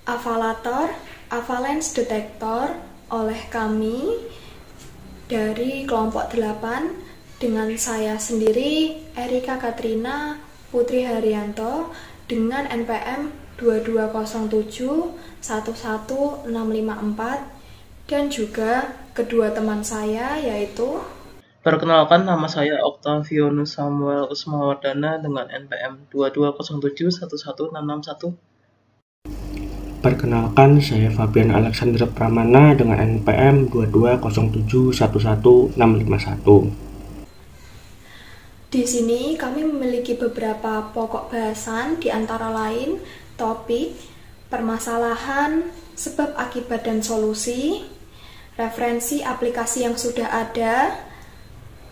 Avalator, Avalanche Detector oleh kami dari kelompok 8 dengan saya sendiri Erika Katrina Putri Haryanto dengan NPM 2207 11654 dan juga kedua teman saya yaitu Perkenalkan, nama saya Octavionus Samuel Usmawardana dengan NPM 2207111661. Perkenalkan, saya Fabian Alexander Pramana dengan NPM 2207111651. Di sini kami memiliki beberapa pokok bahasan, di antara lain topik, permasalahan, sebab akibat dan solusi, referensi aplikasi yang sudah ada,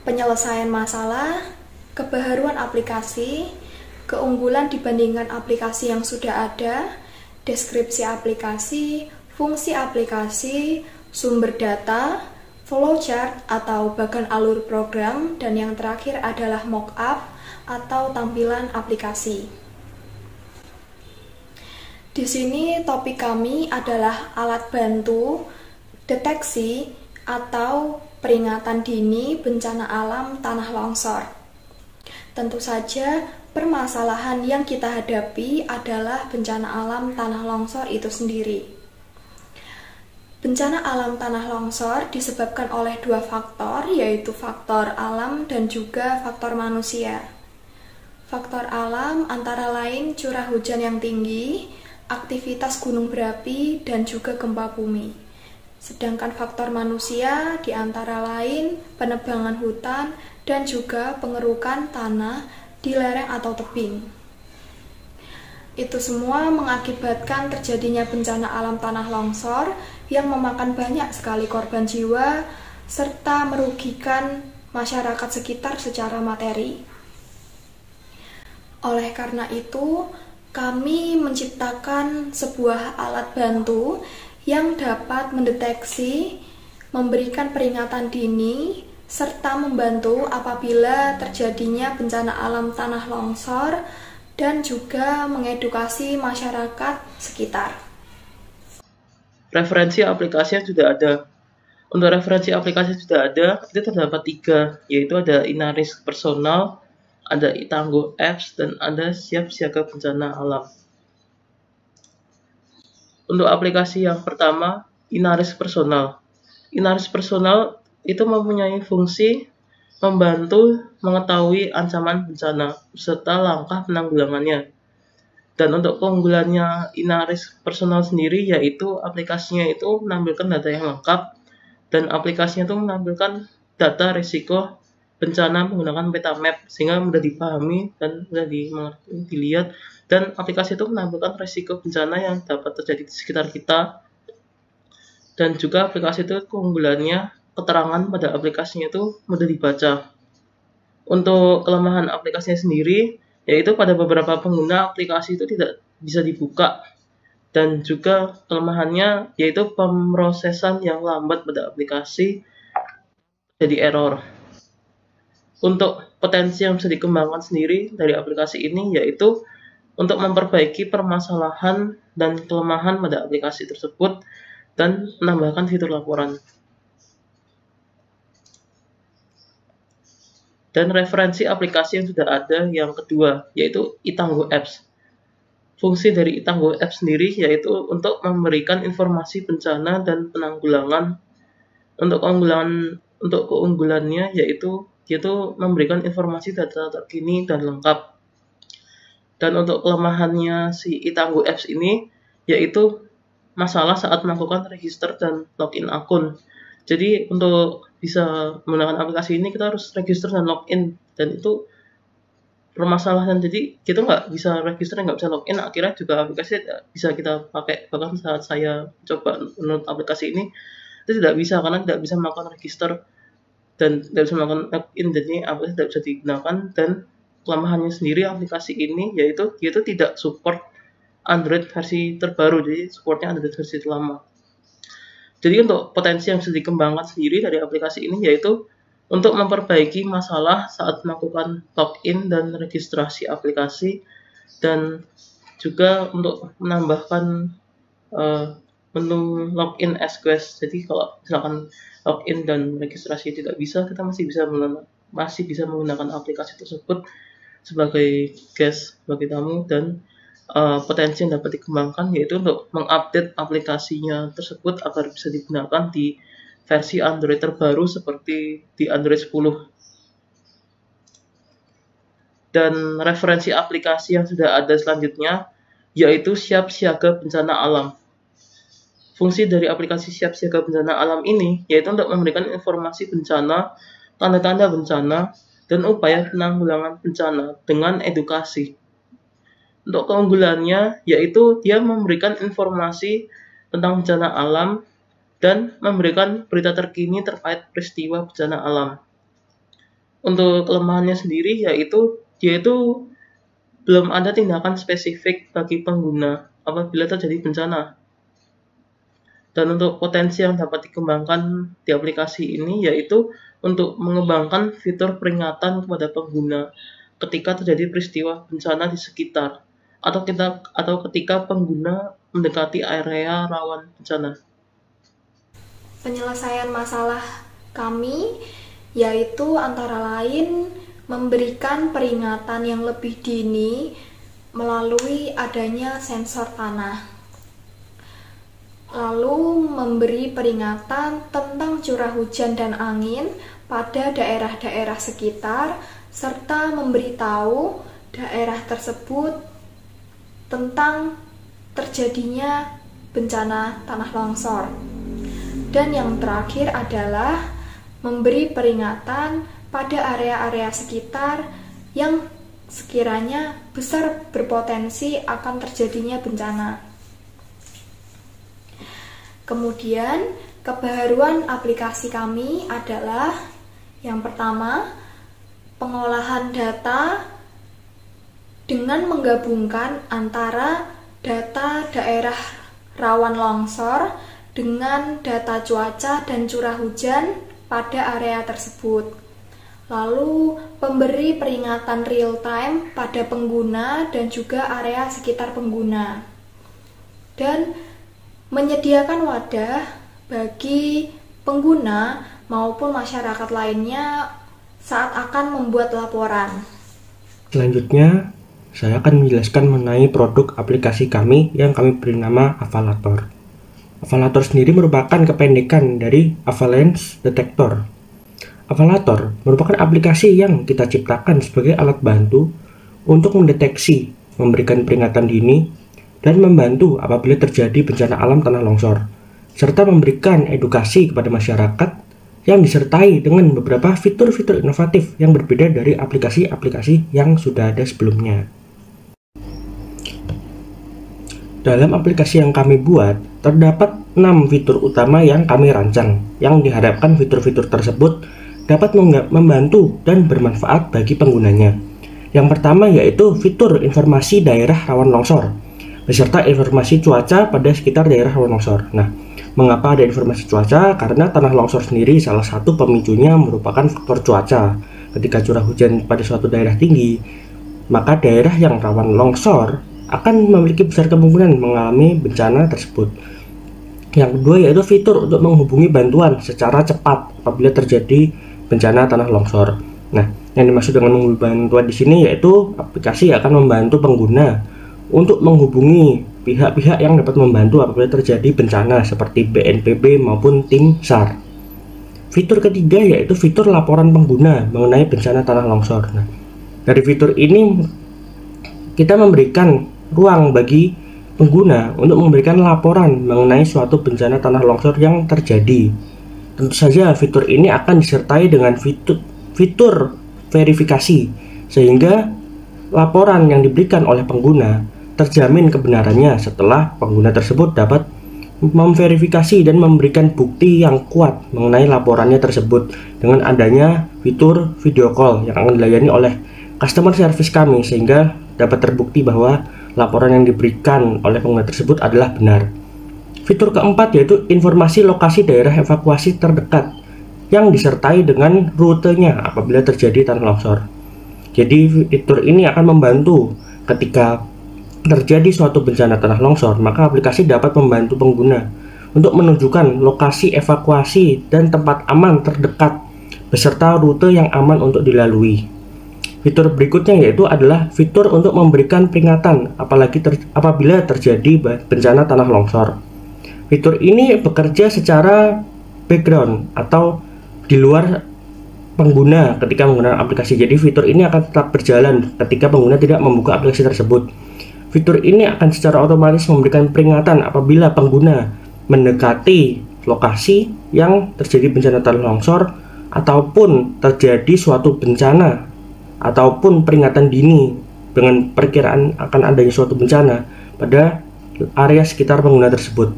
penyelesaian masalah, kebaharuan aplikasi, keunggulan dibandingkan aplikasi yang sudah ada, deskripsi aplikasi, fungsi aplikasi, sumber data, flowchart atau bahkan alur program, dan yang terakhir adalah mockup atau tampilan aplikasi. Di sini topik kami adalah alat bantu deteksi atau peringatan dini bencana alam tanah longsor. Tentu saja permasalahan yang kita hadapi adalah bencana alam tanah longsor itu sendiri. Bencana alam tanah longsor disebabkan oleh dua faktor, yaitu faktor alam dan juga faktor manusia. Faktor alam antara lain curah hujan yang tinggi, aktivitas gunung berapi, dan juga gempa bumi. Sedangkan faktor manusia di antara lain penebangan hutan dan juga pengerukan tanah di lereng atau tebing. Itu semua mengakibatkan terjadinya bencana alam tanah longsor yang memakan banyak sekali korban jiwa serta merugikan masyarakat sekitar secara materi. Oleh karena itu, kami menciptakan sebuah alat bantu yang dapat mendeteksi, memberikan peringatan dini, serta membantu apabila terjadinya bencana alam tanah longsor dan juga mengedukasi masyarakat sekitar. Referensi aplikasi yang sudah ada. Untuk referensi aplikasi yang sudah ada, itu terdapat 3, yaitu ada Inaris Personal, ada Itanggo Apps, dan ada Siap Siaga Bencana Alam. Untuk aplikasi yang pertama, Inaris Personal. Inaris Personal itu mempunyai fungsi membantu mengetahui ancaman bencana serta langkah penanggulangannya. Dan untuk keunggulannya Inaris Personal sendiri yaitu aplikasinya itu menampilkan data yang lengkap dan aplikasinya itu menampilkan data risiko bencana menggunakan peta map sehingga mudah dipahami dan mudah dilihat, dan aplikasi itu menampilkan risiko bencana yang dapat terjadi di sekitar kita. Dan juga aplikasi itu keunggulannya keterangan pada aplikasinya itu mudah dibaca. Untuk kelemahan aplikasinya sendiri, yaitu pada beberapa pengguna aplikasi itu tidak bisa dibuka. Dan juga kelemahannya yaitu pemrosesan yang lambat pada aplikasi, jadi error. Untuk potensi yang bisa dikembangkan sendiri dari aplikasi ini yaitu untuk memperbaiki permasalahan dan kelemahan pada aplikasi tersebut dan menambahkan fitur laporan. Dan referensi aplikasi yang sudah ada yang kedua, yaitu Itanggo Apps. Fungsi dari Itanggo Apps sendiri yaitu untuk memberikan informasi bencana dan penanggulangan. Untuk keunggulannya yaitu memberikan informasi data terkini dan lengkap. Dan untuk kelemahannya si Itanggo Apps ini yaitu masalah saat melakukan register dan login akun. Jadi untuk bisa menggunakan aplikasi ini kita harus register dan login, dan itu permasalahan. Jadi kita nggak bisa register dan nggak bisa login, akhirnya juga aplikasi tidak bisa kita pakai. Bahkan saat saya coba menurut aplikasi ini itu tidak bisa karena tidak bisa melakukan register dan tidak bisa melakukan login, jadi aplikasi tidak bisa digunakan. Dan kelemahannya sendiri aplikasi ini yaitu tidak support Android versi terbaru, jadi supportnya Android versi lama. Jadi untuk potensi yang bisa dikembangkan sendiri dari aplikasi ini yaitu untuk memperbaiki masalah saat melakukan login dan registrasi aplikasi, dan juga untuk menambahkan menu login as guest. Jadi kalau misalkan login dan registrasi tidak bisa, kita masih bisa menggunakan aplikasi tersebut sebagai guest, sebagai tamu. Dan potensi yang dapat dikembangkan yaitu untuk mengupdate aplikasinya tersebut agar bisa digunakan di versi Android terbaru seperti di Android 10. Dan referensi aplikasi yang sudah ada selanjutnya yaitu siap siaga bencana alam. Fungsi dari aplikasi siap siaga bencana alam ini yaitu untuk memberikan informasi bencana, tanda-tanda bencana, dan upaya penanggulangan bencana dengan edukasi. Untuk keunggulannya yaitu dia memberikan informasi tentang bencana alam dan memberikan berita terkini terkait peristiwa bencana alam. Untuk kelemahannya sendiri yaitu dia itu belum ada tindakan spesifik bagi pengguna apabila terjadi bencana. Dan untuk potensi yang dapat dikembangkan di aplikasi ini yaitu untuk mengembangkan fitur peringatan kepada pengguna ketika terjadi peristiwa bencana di sekitar atau ketika pengguna mendekati area rawan bencana. Penyelesaian masalah kami yaitu antara lain memberikan peringatan yang lebih dini melalui adanya sensor tanah. Lalu memberi peringatan tentang curah hujan dan angin pada daerah-daerah sekitar serta memberitahu daerah tersebut tentang terjadinya bencana tanah longsor. Dan yang terakhir adalah memberi peringatan pada area-area sekitar yang sekiranya besar berpotensi akan terjadinya bencana. Kemudian, kebaruan aplikasi kami adalah yang pertama, pengolahan data dengan menggabungkan antara data daerah rawan longsor dengan data cuaca dan curah hujan pada area tersebut. Lalu memberi peringatan real time pada pengguna dan juga area sekitar pengguna. Dan menyediakan wadah bagi pengguna maupun masyarakat lainnya saat akan membuat laporan. Selanjutnya, saya akan menjelaskan mengenai produk aplikasi kami yang kami beri nama Avalator. Avalator sendiri merupakan kependekan dari Avalanche Detector. Avalator merupakan aplikasi yang kita ciptakan sebagai alat bantu untuk mendeteksi, memberikan peringatan dini, dan membantu apabila terjadi bencana alam tanah longsor, serta memberikan edukasi kepada masyarakat yang disertai dengan beberapa fitur-fitur inovatif yang berbeda dari aplikasi-aplikasi yang sudah ada sebelumnya. Dalam aplikasi yang kami buat, terdapat 6 fitur utama yang kami rancang, yang diharapkan fitur-fitur tersebut dapat membantu dan bermanfaat bagi penggunanya. Yang pertama yaitu fitur informasi daerah rawan longsor, beserta informasi cuaca pada sekitar daerah rawan longsor. Nah, mengapa ada informasi cuaca? Karena tanah longsor sendiri salah satu pemicunya merupakan faktor cuaca. Ketika curah hujan pada suatu daerah tinggi, maka daerah yang rawan longsor akan memiliki besar kemungkinan mengalami bencana tersebut. Yang kedua yaitu fitur untuk menghubungi bantuan secara cepat apabila terjadi bencana tanah longsor. Nah, yang dimaksud dengan menghubungi bantuan di sini yaitu aplikasi akan membantu pengguna untuk menghubungi pihak-pihak yang dapat membantu apabila terjadi bencana seperti BNPB maupun tim SAR. Fitur ketiga yaitu fitur laporan pengguna mengenai bencana tanah longsor. Nah, dari fitur ini kita memberikan ruang bagi pengguna untuk memberikan laporan mengenai suatu bencana tanah longsor yang terjadi. Tentu saja fitur ini akan disertai dengan fitur verifikasi sehingga laporan yang diberikan oleh pengguna terjamin kebenarannya setelah pengguna tersebut dapat memverifikasi dan memberikan bukti yang kuat mengenai laporannya tersebut dengan adanya fitur video call yang akan dilayani oleh customer service kami sehingga dapat terbukti bahwa laporan yang diberikan oleh pengguna tersebut adalah benar. Fitur keempat yaitu informasi lokasi daerah evakuasi terdekat yang disertai dengan rutenya apabila terjadi tanah longsor. Jadi fitur ini akan membantu ketika terjadi suatu bencana tanah longsor, maka aplikasi dapat membantu pengguna untuk menunjukkan lokasi evakuasi dan tempat aman terdekat beserta rute yang aman untuk dilalui. Fitur berikutnya yaitu adalah fitur untuk memberikan peringatan apabila terjadi bencana tanah longsor. Fitur ini bekerja secara background atau di luar pengguna ketika menggunakan aplikasi. Jadi fitur ini akan tetap berjalan ketika pengguna tidak membuka aplikasi tersebut. Fitur ini akan secara otomatis memberikan peringatan apabila pengguna mendekati lokasi yang terjadi bencana tanah longsor ataupun terjadi suatu bencana ataupun peringatan dini dengan perkiraan akan adanya suatu bencana pada area sekitar pengguna tersebut.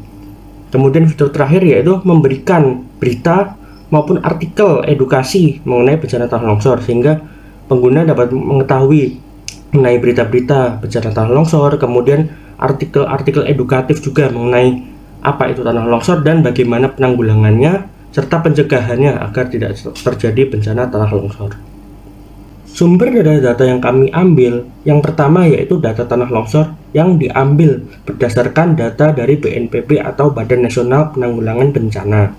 Kemudian fitur terakhir yaitu memberikan berita maupun artikel edukasi mengenai bencana tanah longsor sehingga pengguna dapat mengetahui mengenai berita-berita bencana tanah longsor, kemudian artikel-artikel edukatif juga mengenai apa itu tanah longsor dan bagaimana penanggulangannya serta pencegahannya agar tidak terjadi bencana tanah longsor. Sumber data yang kami ambil yang pertama yaitu data tanah longsor yang diambil berdasarkan data dari BNPB atau Badan Nasional Penanggulangan Bencana.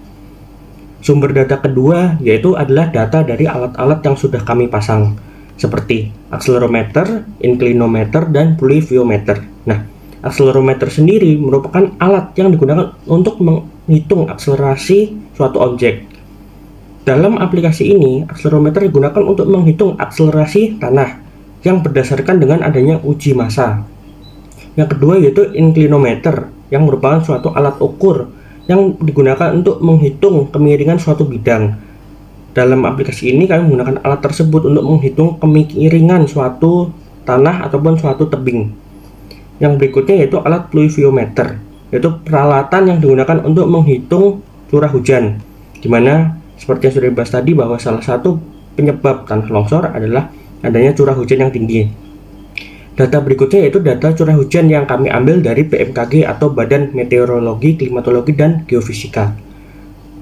Sumber data kedua yaitu adalah data dari alat-alat yang sudah kami pasang seperti akselerometer, inclinometer, dan pluviometer. Nah, akselerometer sendiri merupakan alat yang digunakan untuk menghitung akselerasi suatu objek. Dalam aplikasi ini, akselerometer digunakan untuk menghitung akselerasi tanah yang berdasarkan dengan adanya uji massa. Yang kedua yaitu inclinometer yang merupakan suatu alat ukur yang digunakan untuk menghitung kemiringan suatu bidang. Dalam aplikasi ini kami menggunakan alat tersebut untuk menghitung kemiringan suatu tanah ataupun suatu tebing. Yang berikutnya yaitu alat pluviometer, yaitu peralatan yang digunakan untuk menghitung curah hujan, dimana seperti yang sudah dibahas tadi bahwa salah satu penyebab tanah longsor adalah adanya curah hujan yang tinggi. Data berikutnya yaitu data curah hujan yang kami ambil dari BMKG atau Badan Meteorologi, Klimatologi, dan Geofisika.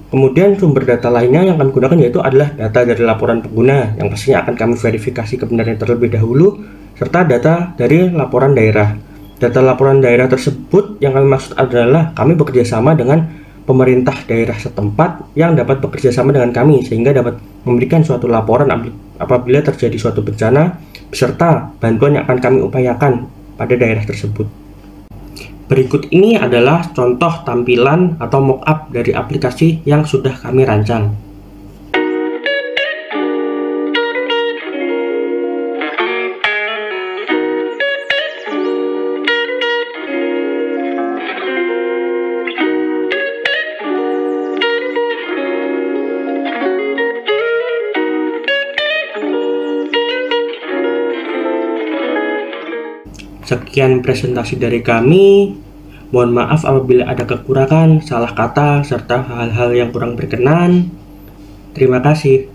Kemudian sumber data lainnya yang kami gunakan yaitu adalah data dari laporan pengguna yang pastinya akan kami verifikasi kebenarannya terlebih dahulu, serta data dari laporan daerah. Data laporan daerah tersebut yang kami maksud adalah kami bekerja sama dengan pemerintah daerah setempat yang dapat bekerja sama dengan kami sehingga dapat memberikan suatu laporan apabila terjadi suatu bencana beserta bantuan yang akan kami upayakan pada daerah tersebut. Berikut ini adalah contoh tampilan atau mockup dari aplikasi yang sudah kami rancang. Sekian presentasi dari kami. Mohon maaf apabila ada kekurangan, salah kata, serta hal-hal yang kurang berkenan. Terima kasih.